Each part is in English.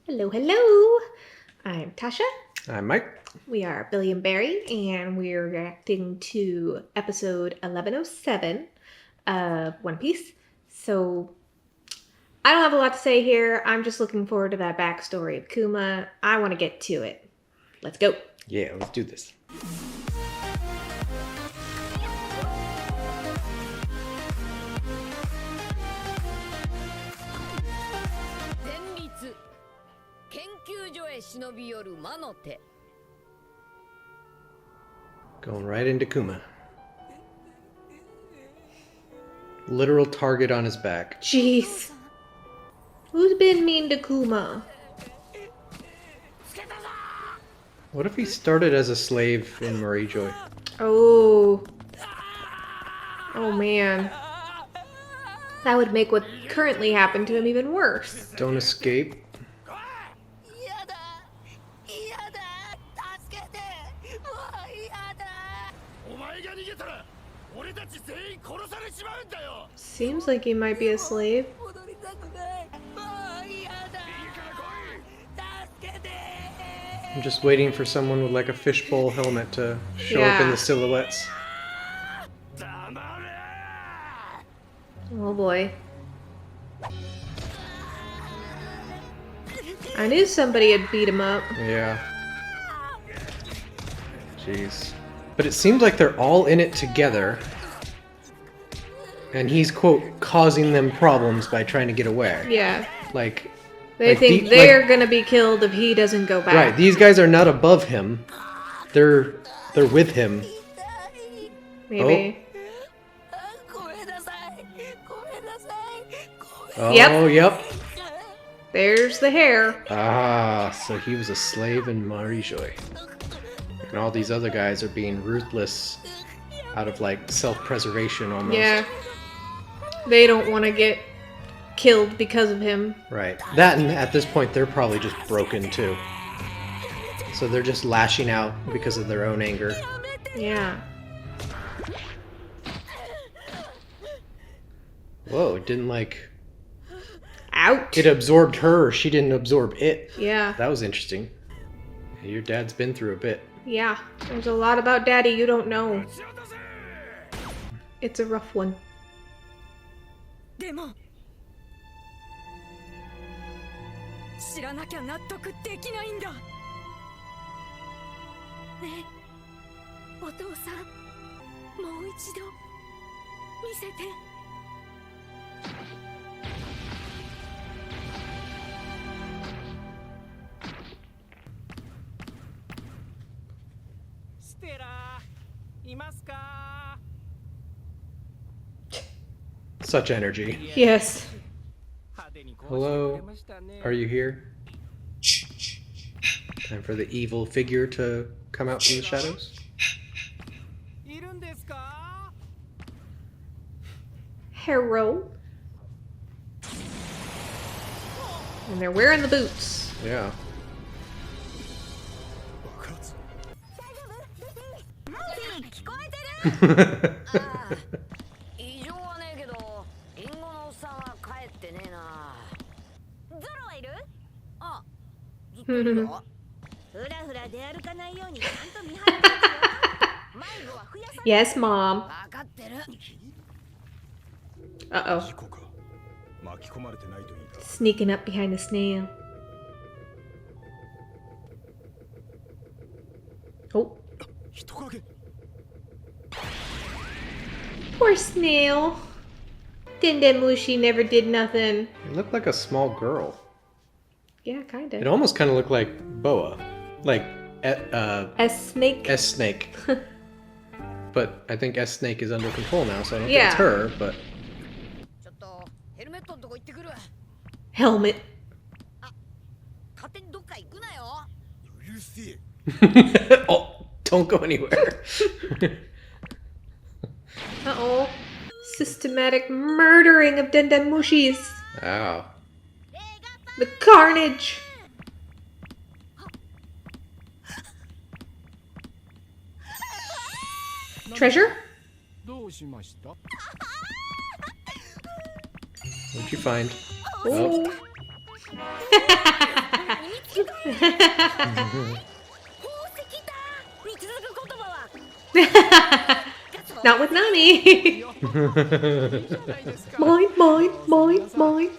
Hello, hello! I'm Tasha. I'm Mike. We are Billion Beri, and we're reacting to episode 1107 of One Piece. So, I don't have a lot to say here. I'm just looking forward to that backstory of Kuma. I want to get to it. Let's go. Yeah, let's do this. Going right into Kuma. Literal target on his back. Jeez. Who's been mean to Kuma? What if he started as a slave in Marijoy? Oh. Oh man. That would make what currently happened to him even worse. Don't escape. Seems like he might be a slave. I'm just waiting for someone with like a fishbowl helmet to show up in the silhouettes. Oh boy. I knew somebody had beat him up. Yeah. Jeez. But it seems like they're all in it together. And he's, quote, causing them problems by trying to get away. Yeah. Like... They think they're gonna be killed if he doesn't go back. Right, these guys are not above him. They're with him. Maybe. Oh, yep. Yep. There's the hair. Ah, so he was a slave in Marijoy. And all these other guys are being ruthless out of, like, self-preservation almost. Yeah. They don't want to get killed because of him. Right. That, and at this point, they're probably just broken, too. So they're just lashing out because of their own anger. Yeah. Whoa, it didn't, like... Out. It absorbed her, she didn't absorb it. Yeah. That was interesting. Your dad's been through a bit. Yeah. There's a lot about Daddy you don't know. It's a rough one. Such energy. Yes. Hello? Are you here? Time for the evil figure to come out from the shadows? Hero. And they're wearing the boots. Yeah. Yes, Mom. Uh-oh. Sneaking up behind the snail. Oh. Poor snail. Dendemushi never did nothing. It looked like a small girl. Yeah, kinda. It almost kind of looked like Boa. Like, S-Snake? S-Snake. But I think S-Snake is under control now, so I don't think it's her, but... Helmet. Oh, don't go anywhere. Uh-oh. Systematic murdering of Dendemushis. Ow. The carnage. Treasure? What'd you find? Oh. Not with Nani. Mine, mine, mine, mine.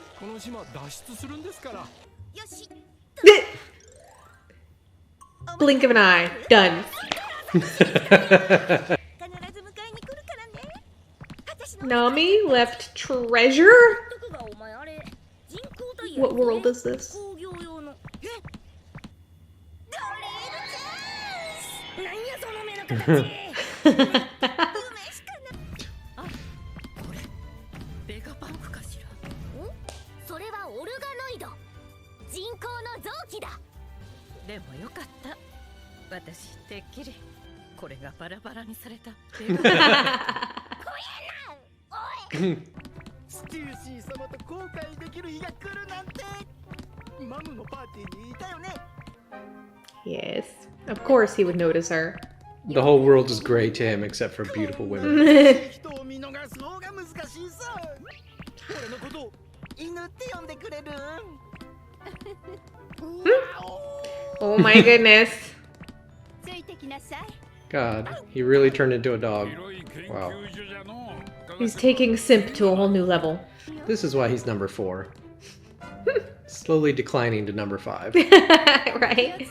Blink of an eye. Done. Nami left treasure? What world is this? Yes, of course he would notice her. The whole world is gray to him except for beautiful women. Oh my goodness. God, he really turned into a dog. Wow. He's taking Simp to a whole new level. This is why he's number 4. Slowly declining to number 5. Right?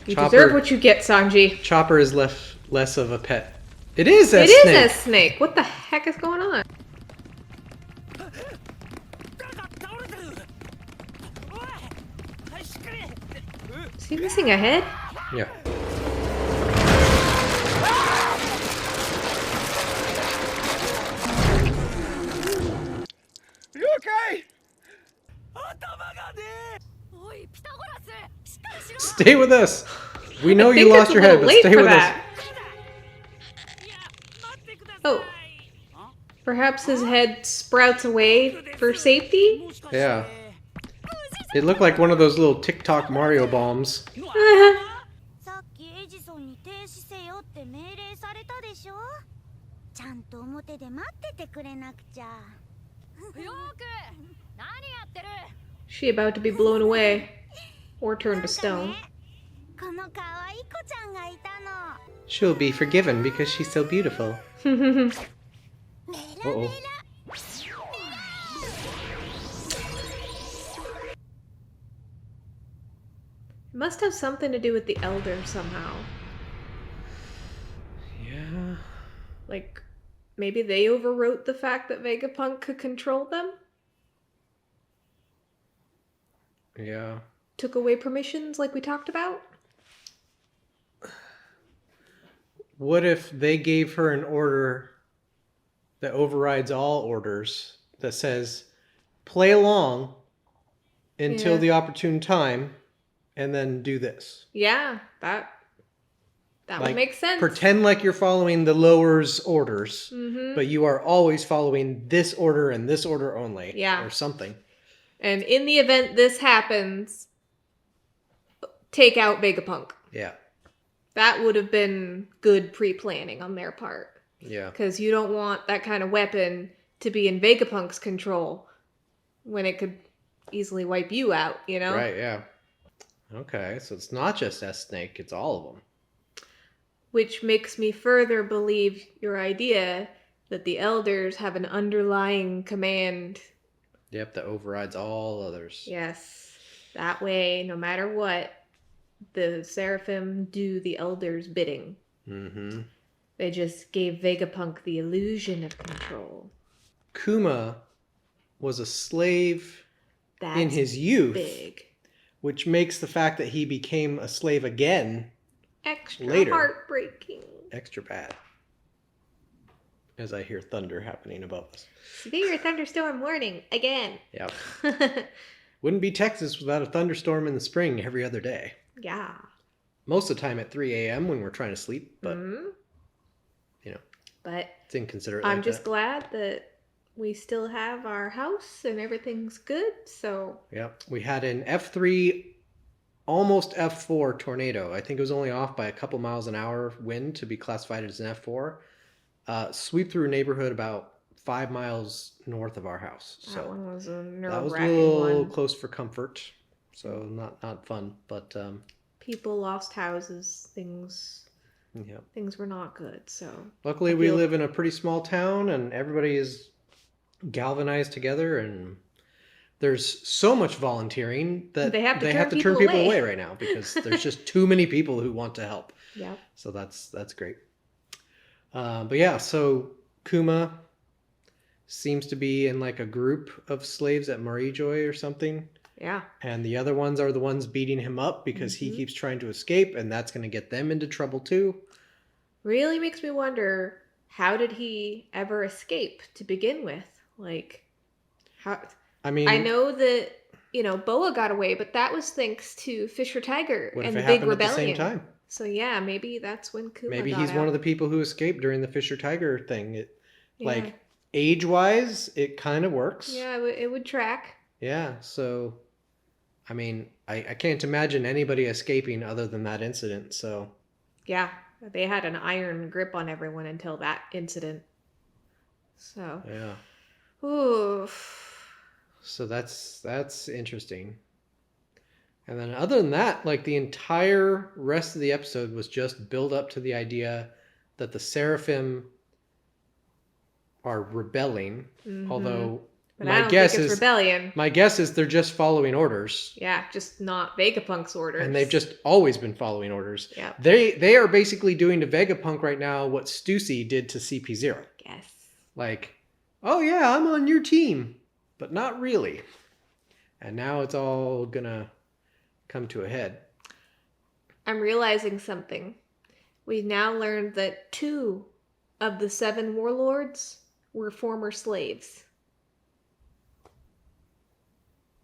You deserve what you get, Sanji. Chopper is less of a pet. It is a snake! It is a snake! What the heck is going on? Is he missing a head? Yeah. You okay? Stay with us! We know I you think lost it's a your head, little but late stay for with that. us. Oh. Perhaps his head sprouts away for safety? Yeah. It looked like one of those little TikTok Mario bombs. She about to be blown away. Or turned to stone. She'll be forgiven because she's so beautiful. Uh-oh. Must have something to do with the Elder somehow. Yeah. Like, maybe they overwrote the fact that Vegapunk could control them? Yeah. Took away permissions like we talked about? What if they gave her an order that overrides all orders that says, play along until the opportune time and then do this? Yeah, that would make sense. Pretend like you're following the lower's orders, Mm-hmm. but you are always following this order and this order only. Yeah. Or something. And in the event this happens, take out Vegapunk. Yeah. That would have been good pre-planning on their part. Yeah. Because you don't want that kind of weapon to be in Vegapunk's control when it could easily wipe you out, you know? Right, yeah. Okay, so it's not just S-Snake, it's all of them. Which makes me further believe your idea that the Elders have an underlying command. Yep, that overrides all others. Yes. That way, no matter what, the Seraphim do the Elders' bidding. Mm-hmm. They just gave Vegapunk the illusion of control. Kuma was a slave That's in his youth, big. which makes the fact that he became a slave again Extra later heartbreaking. extra bad. As I hear thunder happening above us. Severe thunderstorm warning again. Yep. Wouldn't be Texas without a thunderstorm in the spring every other day. Yeah. Most of the time at 3 a.m. when we're trying to sleep, but, you know, But it's inconsiderate. I'm like just that. glad that we still have our house and everything's good, so... Yep. We had an F3, almost F4 tornado. I think it was only off by a couple miles an hour wind to be classified as an F4. Sweep through a neighborhood about 5 miles north of our house. So that one was a that was a nerve-wracking little one. close for comfort. So not fun, but people lost houses, yeah. things were not good. So Luckily, we live in a pretty small town, and everybody is galvanized together, and there's so much volunteering that they have to turn people away right now because there's just too many people who want to help. Yeah. So that's great. But yeah, so Kuma seems to be in like a group of slaves at Marijoy or something. Yeah. And the other ones are the ones beating him up because he keeps trying to escape, and that's going to get them into trouble too. Really makes me wonder, how did he ever escape to begin with? Like, how? I mean, I know that, Boa got away, but that was thanks to Fisher Tiger what and if the it big happened rebellion. at the same time? So yeah, maybe that's when Kuma Maybe got he's out. one of the people who escaped during the Fisher Tiger thing. Yeah. Like, age-wise, it kind of works. Yeah, it would track. Yeah, so, I mean, I can't imagine anybody escaping other than that incident, so. Yeah, they had an iron grip on everyone until that incident. So. Yeah. Ooh. So that's interesting. And then other than that, like the entire rest of the episode was just build up to the idea that the Seraphim are rebelling. Although but my guess is rebellion. My guess is they're just following orders. Yeah, just not Vegapunk's orders. And they've just always been following orders. Yeah. They are basically doing to Vegapunk right now what Stussy did to CP0. Yes. Like, oh yeah, I'm on your team, but not really. And now it's all gonna come to a head. I'm realizing something. We've now learned that 2 of the 7 warlords were former slaves.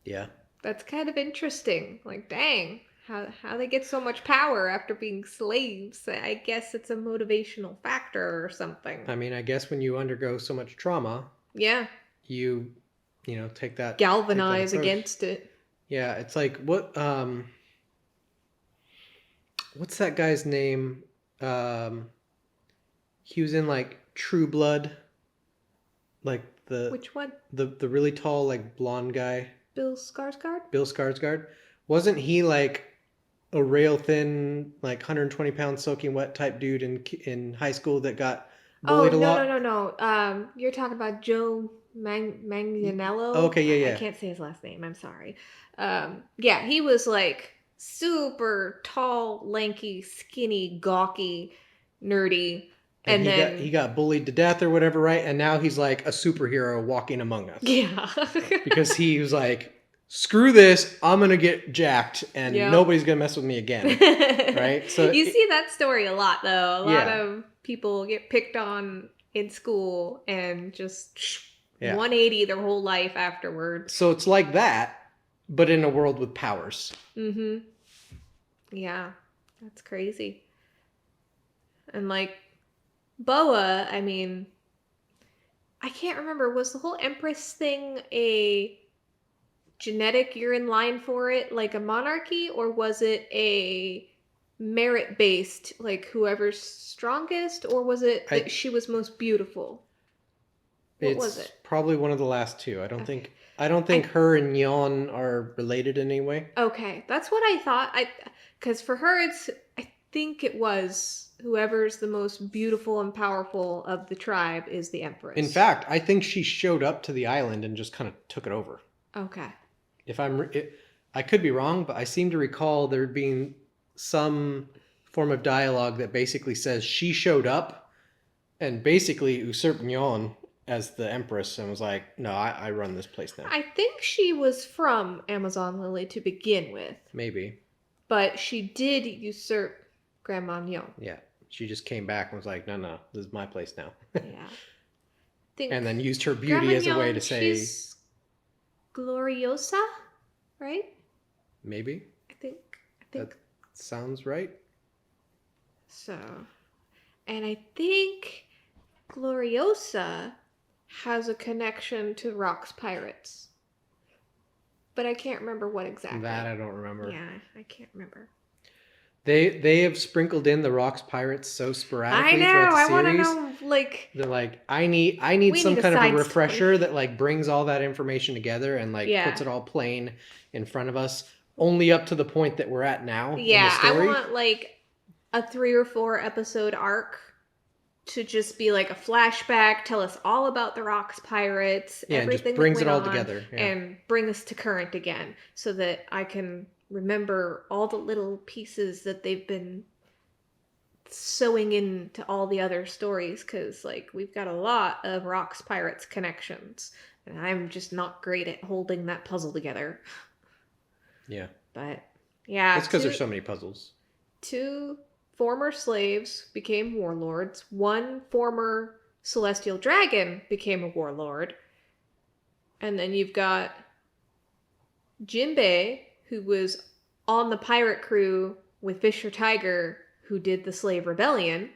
Yeah. That's kind of interesting. Like, dang, how they get so much power after being slaves. I guess it's a motivational factor or something. I mean, I guess when you undergo so much trauma, yeah, you take that galvanize against it. Yeah, it's like what's that guy's name? He was in like True Blood, like the which one? The really tall like blonde guy. Bill Skarsgård. Bill Skarsgård. Wasn't he like a rail thin, like 120-pound soaking wet type dude in high school that got bullied a lot? No. You're talking about Joe Manganiello. Okay, yeah. I can't say his last name. I'm sorry. Yeah, he was like super tall, lanky, skinny, gawky, nerdy. And then he got bullied to death or whatever, right? And now he's like a superhero walking among us. Yeah. Because he was like, screw this, I'm going to get jacked and nobody's going to mess with me again. Right? So you see that story a lot, though. A lot of people get picked on in school and just 180 their whole life afterwards. So it's like that, but in a world with powers. Mm-hmm. Yeah. That's crazy. And like, Boa, I mean, I can't remember. Was the whole Empress thing a genetic, you're in line for it, like a monarchy? Or was it a merit-based, like whoever's strongest? Or was it that she was most beautiful? What was it? Probably one of the last two. I don't think her and Yon are related in any way. Okay, that's what I thought. Because for her, I think it was whoever's the most beautiful and powerful of the tribe is the Empress. In fact, I think she showed up to the island and just kind of took it over. Okay. I could be wrong, but I seem to recall there being some form of dialogue that basically says she showed up and basically usurped Yon as the Empress and was like, no, I run this place now. I think she was from Amazon Lily to begin with. Maybe. But she did usurp Grandma Yon. Yeah. She just came back and was like, no, this is my place now. Yeah. And then used her beauty as a way to say... She's Gloriosa, right? Maybe. I think. That sounds right. So, and I think Gloriosa has a connection to Rock's Pirates. But I can't remember what exactly. That I don't remember. Yeah, I can't remember. They have sprinkled in the Rocks Pirates so sporadically throughout the series. I want to know, like... They're like, I need some kind of a refresher that, like, brings all that information together and, like, puts it all plain in front of us. only up to the point that we're at now in the Yeah, I story. want like a 3 or 4 episode arc to just be like a flashback, tell us all about the Rocks Pirates, Yeah, and just everything brings that it went all on, together. Yeah. and bring us to current again, so that I can remember all the little pieces that they've been sewing into all the other stories. Because like we've got a lot of Rocks Pirates connections, and I'm just not great at holding that puzzle together. Yeah. But yeah, It's because there's so many puzzles. 2 former slaves became warlords. 1 former celestial dragon became a warlord. And then you've got Jinbei, who was on the pirate crew with Fisher Tiger, who did the slave rebellion.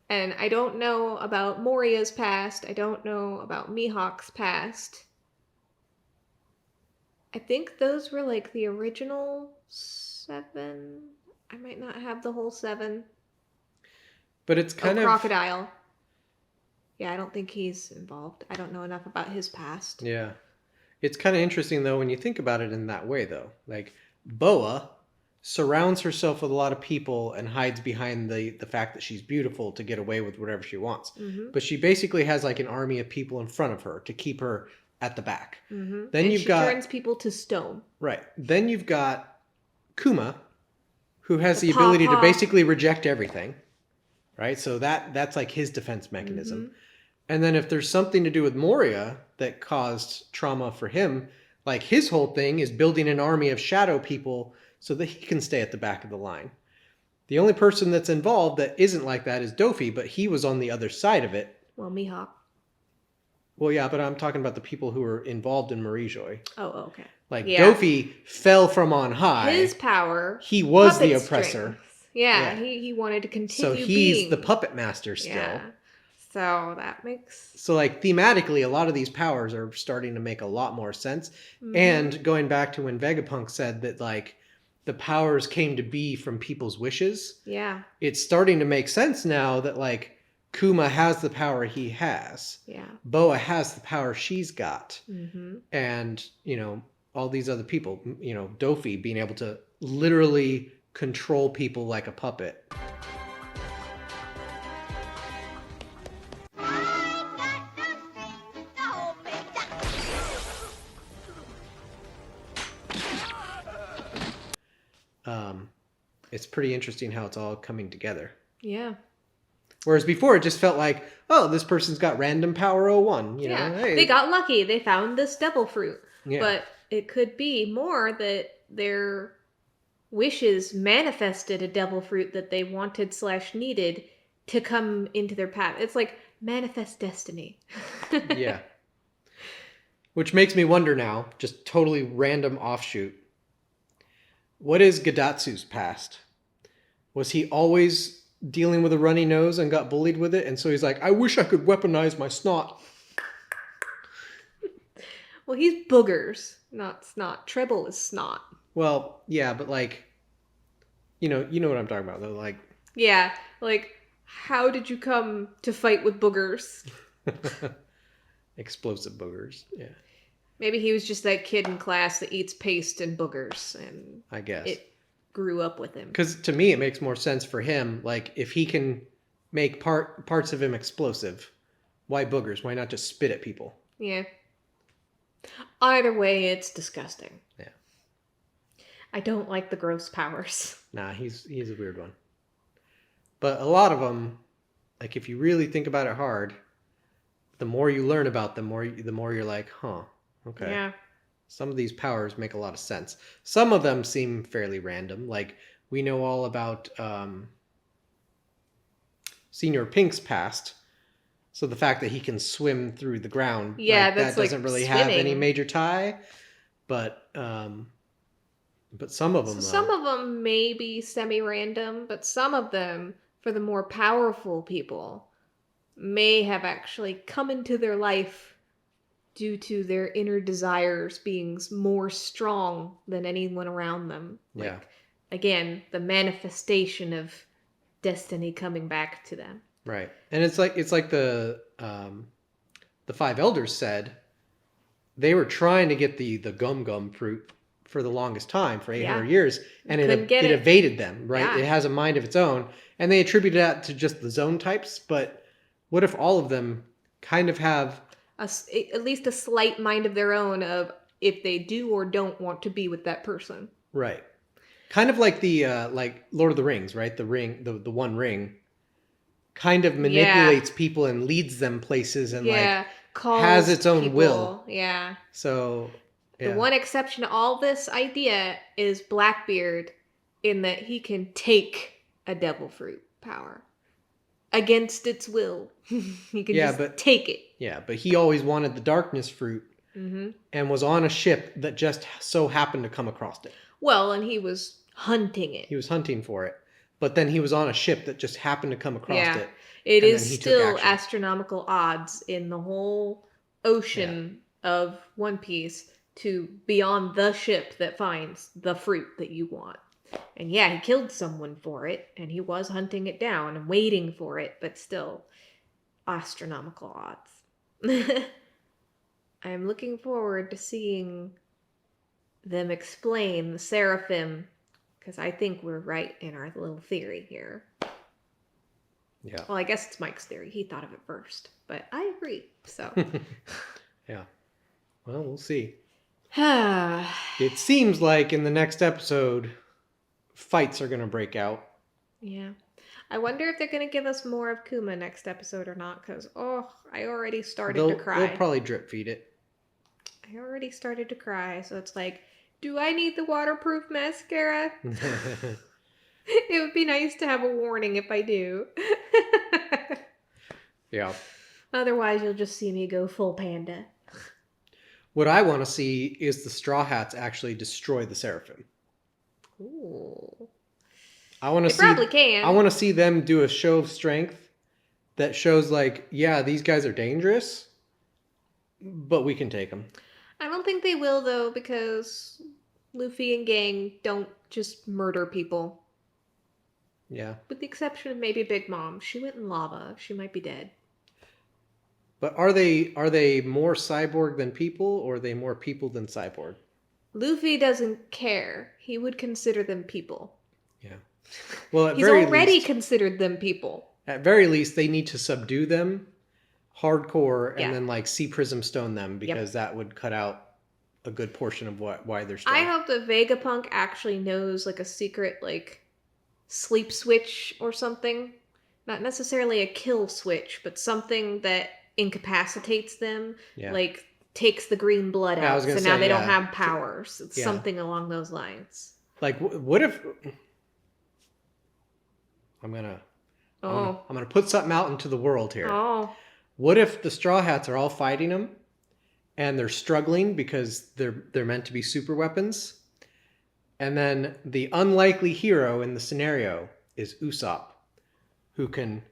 And I don't know about Moria's past. I don't know about Mihawk's past. I think those were like the original 7. I might not have the whole 7. But it's kind of Crocodile. Yeah, I don't think he's involved. I don't know enough about his past. Yeah. It's kind of interesting though when you think about it in that way though. Like Boa surrounds herself with a lot of people and hides behind the fact that she's beautiful to get away with whatever she wants. Mm-hmm. But she basically has like an army of people in front of her to keep her at the back. Mm-hmm. Then and you've she got turns people to stone. Right. Then you've got Kuma, who has The the ability to pawpaw. basically reject everything. Right? So that's like his defense mechanism. Mm-hmm. And then if there's something to do with Moria that caused trauma for him, like his whole thing is building an army of shadow people so that he can stay at the back of the line. The only person that's involved that isn't like that is Dofi, but he was on the other side of it. Well, Mihawk. Well, yeah, but I'm talking about the people who were involved in Marie-Joy. Oh, okay. Like Yeah. Dofi fell from on high. His power. He was the puppet oppressor. strings. Yeah, Yeah. he wanted to continue So he's being. the puppet master still. Yeah. So that makes... So like thematically, a lot of these powers are starting to make a lot more sense. Mhm. And going back to when Vegapunk said that like the powers came to be from people's wishes, Yeah. it's starting to make sense now that like Kuma has the power he has. Yeah. Boa has the power she's got. Mm-hmm. And, you know, all these other people, you know, Dofi being able to literally control people like a puppet. It's pretty interesting how it's all coming together. Yeah. Whereas before it just felt like, oh, this person's got random power 01. You know, hey. They got lucky. They found this devil fruit. Yeah. But it could be more that their wishes manifested a devil fruit that they wanted / needed to come into their path. It's like manifest destiny. Yeah. Which makes me wonder now, just totally random offshoot. What is Gadatsu's past? Was he always dealing with a runny nose and got bullied with it? And so he's like, I wish I could weaponize my snot. Well, he's boogers, not snot. Treble is snot. Well, yeah, but like, you know what I'm talking about though. Like, yeah, like how did you come to fight with boogers? explosive boogers. Yeah. Maybe he was just that kid in class that eats paste and boogers, and I guess it grew up with him. Because to me, it makes more sense for him. Like, if he can make parts of him explosive, why boogers? Why not just spit at people? Yeah. Either way, it's disgusting. Yeah. I don't like the gross powers. Nah, he's a weird one. But a lot of them, like if you really think about it hard, the more you learn about them, the more you're like, huh, okay. Yeah. Some of these powers make a lot of sense. Some of them seem fairly random. Like we know all about Senior Pink's past. So the fact that he can swim through the ground, yeah, that doesn't really have any major tie. But some of them, some of them may be semi-random, but some of them, for the more powerful people, may have actually come into their life due to their inner desires being more strong than anyone around them. Yeah. Again, the manifestation of destiny coming back to them. Right. And it's like the 5 elders said they were trying to get the gum fruit for the longest time, for 800 Yeah. years, and Couldn't get it it. evaded them, right? Yeah. It has a mind of its own, and they attributed that to just the zone types. But what if all of them kind of have At least a slight mind of their own of if they do or don't want to be with that person. right? Kind of like the like Lord of the Rings, right? The ring, the One Ring, kind of manipulates people and leads them places and like has its own people. will. Yeah. So The one exception to all this idea is Blackbeard, in that he can take a devil fruit power against its will. He can just take it. Yeah, but he always wanted the darkness fruit and was on a ship that just so happened to come across it. Well, and he was hunting it. He was hunting for it. But then he was on a ship that just happened to come across it. It is still astronomical odds in the whole ocean of One Piece to be on the ship that finds the fruit that you want. And yeah, he killed someone for it, and he was hunting it down and waiting for it, but still, astronomical odds. I'm looking forward to seeing them explain the Seraphim, because I think we're right in our little theory here. Yeah. Well, I guess it's Mike's theory. He thought of it first, but I agree. So. Yeah. Well, we'll see. It seems like in the next episode, fights are going to break out. Yeah. I wonder if they're going to give us more of Kuma next episode or not, because, I already started to cry. They'll probably drip feed it. I already started to cry, so it's like, do I need the waterproof mascara? It would be nice to have a warning if I do. Yeah. Otherwise, you'll just see me go full panda. What I want to see is the Straw Hats actually destroy the Seraphim. Ooh. I want to see. Probably can. I want to see them do a show of strength that shows, like, yeah, these guys are dangerous, but we can take them. I don't think they will, though, because Luffy and gang don't just murder people. Yeah. With the exception of maybe Big Mom. She went in lava. She might be dead. But are they more cyborg than people, or are they more people than cyborg? Luffy doesn't care. He would consider them people. Yeah. Well, he's already considered them people. At very least, they need to subdue them hardcore and then like Sea Prism Stone them, because that would cut out a good portion of why they're strong. I hope that Vegapunk actually knows like a secret like sleep switch or something. Not necessarily a kill switch, but something that incapacitates them. Yeah. Like takes the green blood out, so now they don't have powers. It's something along those lines. Like, what if... I'm gonna put something out into the world here. What if the Straw Hats are all fighting them, and they're struggling because they're meant to be super weapons, and then the unlikely hero in the scenario is Usopp, who can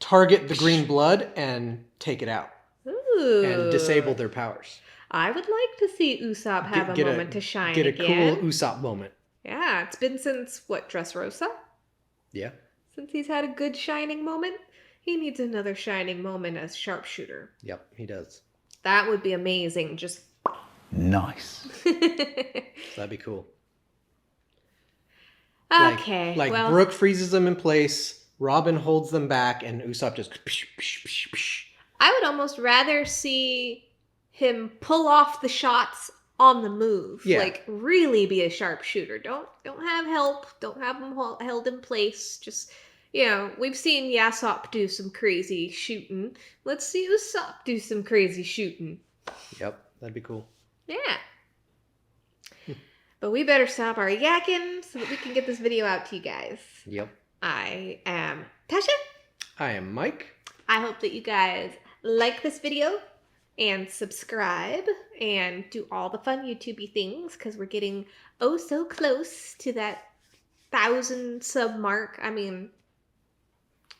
target the green blood and take it out. Ooh. And disable their powers. I would like to see Usopp have a moment to shine again. Get a cool Usopp moment. Yeah, it's been since, Dressrosa? Yeah. Since he's had a good shining moment. He needs another shining moment as sharpshooter. Yep, he does. That would be amazing. Just nice. That'd be cool. Okay. Like Brooke freezes them in place, Robin holds them back, and Usopp just... I would almost rather see him pull off the shots on the move. Yeah. Like, really be a sharpshooter. Don't have help. Don't have him held in place. Just, we've seen Yasop do some crazy shooting. Let's see Usopp do some crazy shooting. Yep, that'd be cool. Yeah. But we better stop our yakking so that we can get this video out to you guys. Yep. I am Tasha. I am Mike. I hope that you guys like this video and subscribe and do all the fun YouTubey things, because we're getting so close to that 1,000 sub mark. I mean,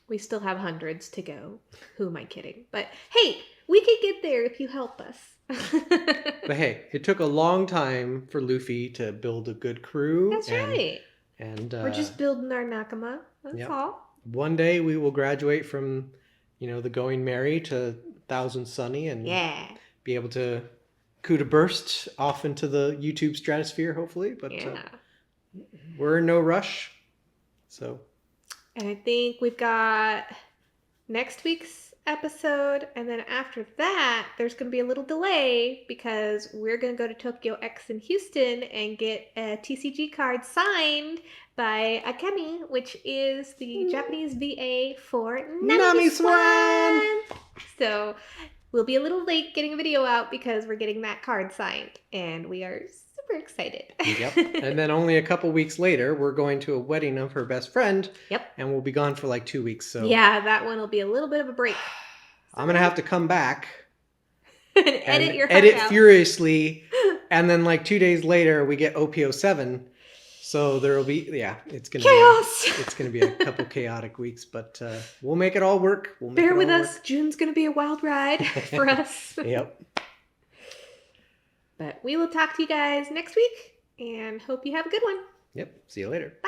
we still have hundreds to go. Who am I kidding? But hey, we could get there if you help us. But hey, it took a long time for Luffy to build a good crew. That's right. And we're just building our nakama. That's all. One day we will graduate from, the Going Merry to 1,000 Sunny and be able to coup to burst off into the YouTube stratosphere, hopefully. But Yeah. we're in no rush. So. And I think we've got next week's episode, and then after that, there's going to be a little delay because we're going to go to Tokyo X in Houston and get a TCG card signed by Akemi, which is the Japanese VA for Nami Swan. So we'll be a little late getting a video out because we're getting that card signed, and we are super excited. Yep. And then only a couple weeks later, we're going to a wedding of her best friend. Yep. And we'll be gone for like 2 weeks. So yeah, that one will be a little bit of a break. I'm gonna have to come back and and edit furiously, and then like 2 days later we get OPO7. So there'll be it's gonna chaos. It's gonna be a couple chaotic weeks, but we'll make it all work. We'll make Bear it with all us. June's gonna be a wild ride for us. Yep. But we will talk to you guys next week and hope you have a good one. Yep. See you later.